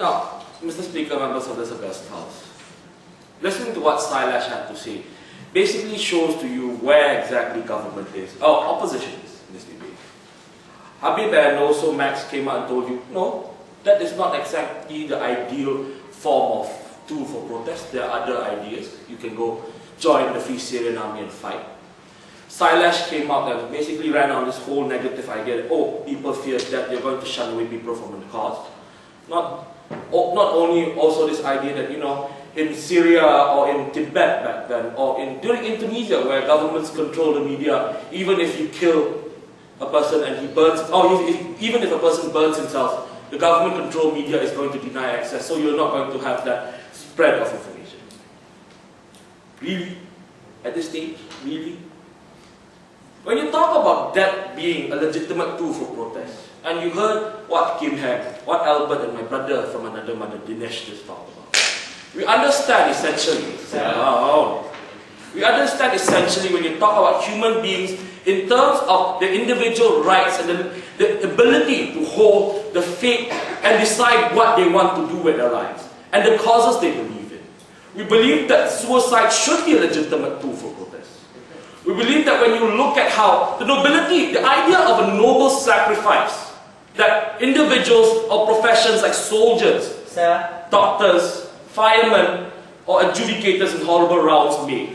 Now, Mr. Speaker, members of the August House, listening to what Silash had to say basically shows to you where exactly government is, or opposition is in this debate. Habib and also Max came out and told you, no, that is not exactly the ideal form of tool for protest. There are other ideas. You can go join the Free Syrian Army and fight. Silash came out and basically ran on this whole negative idea that, oh, people fear that they're going to shun away people from the cause. Not only also this idea that, you know, in Syria or in Tibet back then, or during Indonesia where governments control the media, even if you kill a person and he burns, or even if a person burns himself, the government-controlled media is going to deny access, so you're not going to have that spread of information. Really? At this stage? Really? When you talk about that being a legitimate tool for protest, and you heard what Kim Heng, what Albert and my brother from another mother, Dinesh, just talked about, we understand essentially, we understand essentially when you talk about human beings in terms of the individual rights and the ability to hold the faith and decide what they want to do with their lives and the causes they believe in. We believe that suicide should be a legitimate tool for protest. We believe that when you look at how the nobility, the idea of a noble sacrifice that individuals or professions like soldiers, doctors, firemen, or adjudicators in horrible rounds make,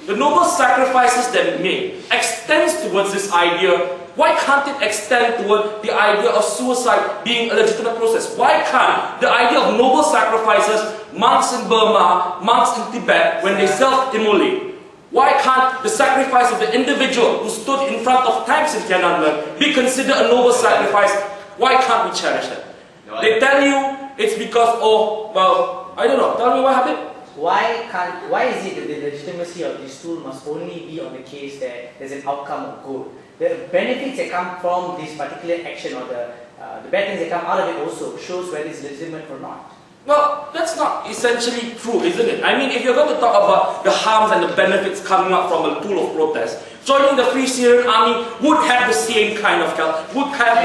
the noble sacrifices that make extends towards this idea. Why can't it extend toward the idea of suicide being a legitimate process? Why can't the idea of noble sacrifices, monks in Burma, monks in Tibet, when they self-immolate, why can't the sacrifice of the individual who stood in front of tanks in Tiananmen be considered a noble sacrifice? Why can't we cherish that? They tell you it's because, oh, well, I don't know. Tell me what happened. Why is it that the legitimacy of this tool must only be on the case that there's an outcome of good? The benefits that come from this particular action, or the bad things that come out of it also shows whether it's legitimate or not. Well, that's not essentially true, isn't it? I mean, if you're going to talk about the harms and the benefits coming out from a tool of protest, joining the Free Syrian Army would have the same kind of effect, would have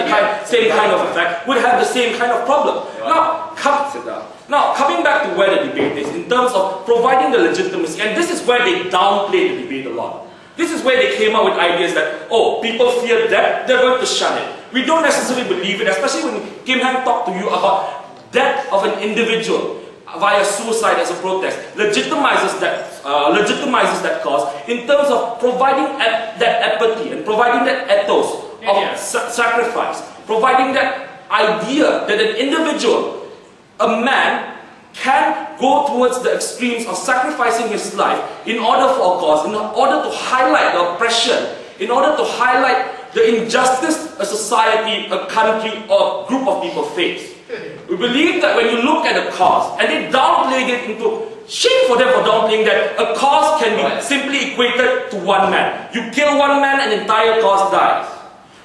the same kind of problem. Now, coming back to where the debate is, in terms of providing the legitimacy, and this is where they downplay the debate a lot. This is where they came up with ideas that, oh, people fear death, they're going to shun it. We don't necessarily believe it, especially when Kim Heng talked to you about death of an individual via suicide as a protest, legitimizes that cause in terms of providing that empathy and providing that ethos of sacrifice, providing that idea that an individual, a man, can go towards the extremes of sacrificing his life in order for a cause, in order to highlight the oppression, in order to highlight the injustice a society, a country, or a group of people face. We believe that when you look at a cause, and they downplay it into, shame for them for downplaying that a cause can be simply equated to one man. You kill one man, an entire cause dies.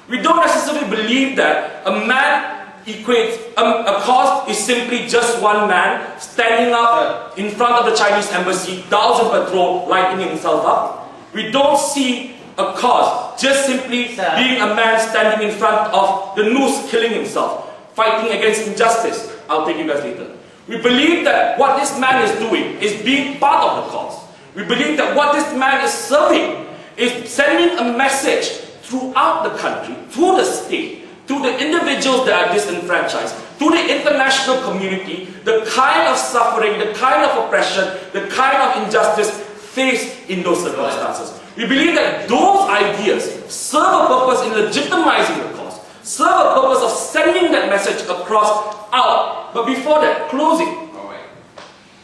We don't necessarily believe that a man equates, a cause is simply just one man standing up in front of the Chinese embassy, dousing petrol, lighting himself up. We don't see a cause just simply being a man standing in front of the noose, killing himself, fighting against injustice. I'll take you guys later. We believe that what this man is doing is being part of the cause. We believe that what this man is serving is sending a message throughout the country, through the state, to the individuals that are disenfranchised, to the international community, the kind of suffering, the kind of oppression, the kind of injustice faced in those circumstances. We believe that those ideas serve a purpose in legitimizing the cause, serve a purpose of sending that message across out. But before that, closing. Alright.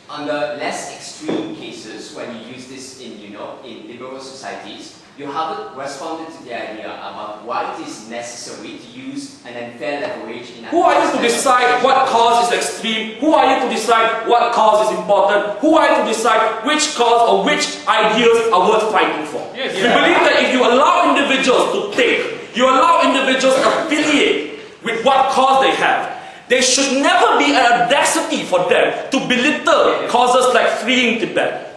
Under less extreme cases, when you use this in, in liberal societies, you haven't responded to the idea about why it is necessary to use an unfair leverage in. Who are you to decide what cause is extreme? Who are you to decide what cause is important? Who are you to decide which cause or which ideas are worth fighting for? Yes, we believe that if you allow individuals to take, you allow individuals to affiliate with what cause they have, there should never be an audacity for them to belittle causes like freeing Tibet,